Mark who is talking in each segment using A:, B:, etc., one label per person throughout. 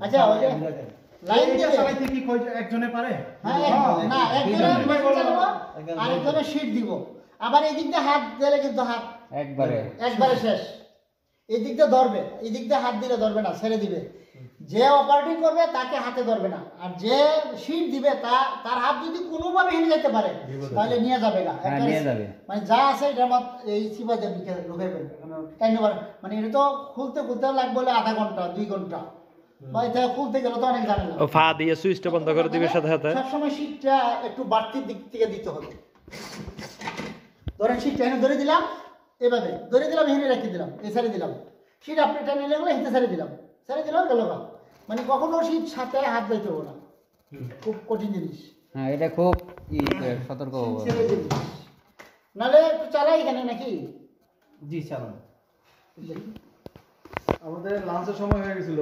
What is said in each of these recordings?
A: আচ্ছা লাইন দিয়ে
B: চালাইতে কি একজনে পারে?
A: হ্যাঁ না একজনের আরেকজনের শীট দিব। আবার এই দিক দিয়ে হাত দিলে কিন্তু হাত একবারে শেষ। এই দিক দিয়ে ধরবে, এই দিক দিয়ে হাত দিলে ধরবে না, ছেড়ে দিবে। যে অপারেটিং করবে তাকে হাতে ধরবে না, আর যে শীট দিবে তার হাত যদি কোনোভাবে হেনে যেতে পারে তাহলে নিয়ে যাবে না, মানে যা আছে এটা এই চিপা দিয়ে ঢুকাই ফেলবে। মানে এটা তো খুলতে লাগবে বলে আধা ঘন্টা 2 ঘন্টা, বা এটা খুলতে গেলে তো অনেক ঝামেলা।
C: ফা দিয়ে সুইচটা বন্ধ করে দিবে সাথে সাথে।
A: সবসময় শীটটা একটু বাড়তির দিক থেকে দিতে হবে। ধরেন শীটটা এনে ধরে দিলাম, এভাবে ধরে দিলাম, এনে রেখে দিলাম, এই সাইডে দিলাম। শীট আপনি টেনে লাগলে হেঁটে ছেড়ে দিলাম গেল না। মানে কখনো শীট সাথে হাত দিতে হবে না, খুব কঠিন জিনিস।
D: হ্যাঁ এটা খুব সতর্ক হবো।
A: নাহলে একটু চালাই এখানে নাকি?
B: জি চালান। আমাদের লাঞ্চের সময় হয়ে গেছিল।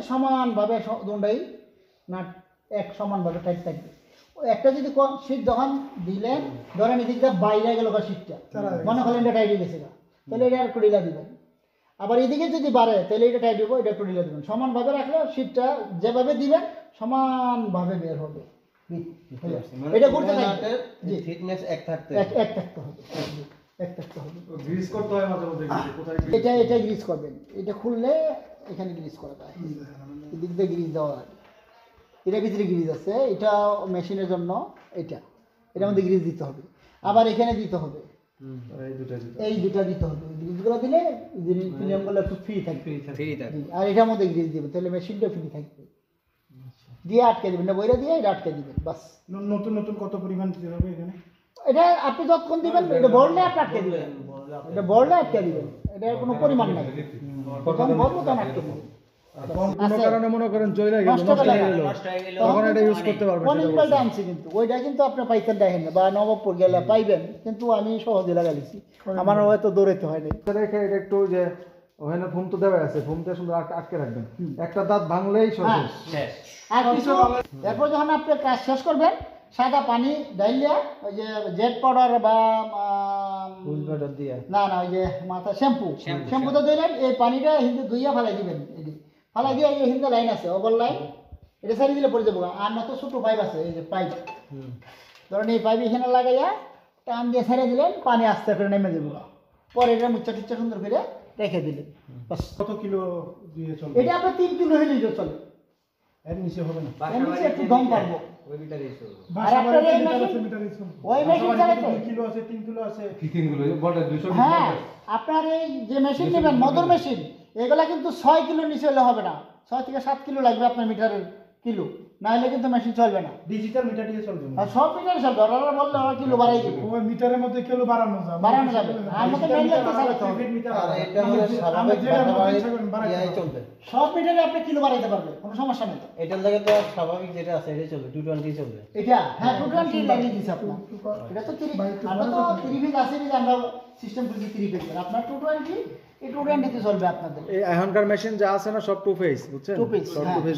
A: সমানভাবে দুটাই না এক সমানভাবে টাইট থাকবে। একটা যদি শীট যখন দিলেন, ধরেন এদিকটা বাইরে গেল বা শীটটা মনে করেন এটা টাইট হয়ে গেছে, তাহলে এটা একটু ঢিলা দিবেন। আবার এদিকে যদি বাড়ে তাহলে এটা টাইট দেবো, এটা একটু ঢিলা দিবেন। সমানভাবে রাখলে শীটটা যেভাবে দিবেন সমানভাবে বের হবে। এটা করতে থাকবে,
B: ফিটনেস এক থাকতে
A: হবে।
B: গ্রিস করতে হয় মাঝে মধ্যে। কোথায়
A: এটা গ্রিস করবেন। এটা খুললে এখানে গ্রিস করা যায়, এদিক দিয়ে গ্রিস দেওয়া হয়। এটা ভিতরে গ্রিজ আছে, এটা মেশিনের জন্য। এটার মধ্যে গ্রিজ দিতে হবে, আবার এখানে দিতে হবে, এই দুটা দিতে হবে। গ্রিজগুলো দিলে প্রিমিয়ামগুলো একটু ফ্রি থাকবে। আর এটার মধ্যে গ্রিজ দিবেন, তাহলে মেশিনটা ফ্রি থাকবে। দিয়ে আটকে দিবেন না, বইরা দিয়ে এটা আটকে দিবেন বাস।
B: নতুন কত পরিমাণ দিতে হবে এখানে?
A: এটা আপনি যতক্ষণ দিবেন, এটা বললে আপনি আটকে দিবেন, এটা বললে আটকে দিবেন। এটা কোনো পরিমাণ নাই, যখন বলবো তখন আটকে দিবেন।
B: কোনো কারণে মনে করেন জয়লা গেল, নষ্ট হয়ে গেল, তখন এটা ইউজ করতে পারবেন।
A: অনেকটা আনছি কিন্তু ওইটা কিন্তু আপনি পাইতেন দেখেন না, বা নবাবপুর গেলে পাইবেন, কিন্তু আমি সহজে লাগাইছি, আমার হয়তো দৌড়াইতে হয় নাই।
B: রেখে এটা একটু যে ওখানে ফোম তো দেওয়া আছে, ফোমটা সুন্দর আটকে রাখবেন। একটা দাঁত ভাঙলেই শেষ।
A: আর কিছু এরপর যখন আপনি কাজ শেষ করবেন, সাদা পানি ডাইলিয়া ওই যে জেট পাউডার বা না ওই যে মাথা শ্যাম্পুতে দিলেন, এই পানিটা হিন্দু ধুইয়া ফেলাই দিবেন। ফালাই দিয়ে এই হিন্দু লাইন আছে, ওভার লাইন, এটা সারি দিলে পড়ে যাবো। আর না তো ছোটো পাইপ আছে, এই যে পাইপ, ধরেন এই পাইপ এখানে লাগাইয়া টান দিয়ে ছেড়ে দিলেন, পানি আস্তে করে নেমে যাবো। পরে এটা মুচ্চা টুচ্চা সুন্দর করে রেখে দিলেন।
B: কত কিলো দিয়ে চলবে?
A: এটা আপনার 3 কিলো হলেই চলে,
B: এর নিচে হবে না।
A: এর নিচে একটু দম পারবো।
B: আর আপনার এই মেশিন
A: ওই মেশিন চালাতে
B: 2 কিলো আছে, 3 কিলো আছে, 3 কিলো বড় 220।
A: হ্যাঁ, আপনার এই যে মেশিন নেবেন মদর মেশিন, এগুলা কিন্তু 6 কিলো নিচে হলে হবে না, 6 থেকে 7 কিলো লাগবে আপনার মিটারের কিলো, না হলে কিন্তু মেশিন চলবে না।
B: ডিজিটাল মিটার দিয়ে চলবে না,
A: আর সব মিটারে চলবে। ওরা বললে ওরা কিলো বাড়াই দিবে,
B: ওই মিটারের মধ্যে কিলো বাড়ানো যাবে।
A: আর মতো মেইনলি তো চালাতে হবে।
B: আর এটা হলো স্বাভাবিক বাড়াই চলবে।
A: সব মিটারে আপনি কিলো বাড়াইতে পারবেন, কোনো সমস্যা নেই।
E: এটার লাগে তো স্বাভাবিক যেটা আছে এটাই চলবে, 220 চলবে।
A: এটা হ্যাঁ 220 লাগিয়ে দিয়েছে আপনার। এটা তো 30, আমরা তো 30 পিস আছে, যে আমরা সিস্টেম করেছি 30 পিস। আপনার 220, এই 220 তে চলবে আপনাদের।
B: এই এখনকার মেশিন যা আছে না সব 2 ফেজ, বুঝছেন?
A: 2 পিস,
B: সব 2 ফেজ।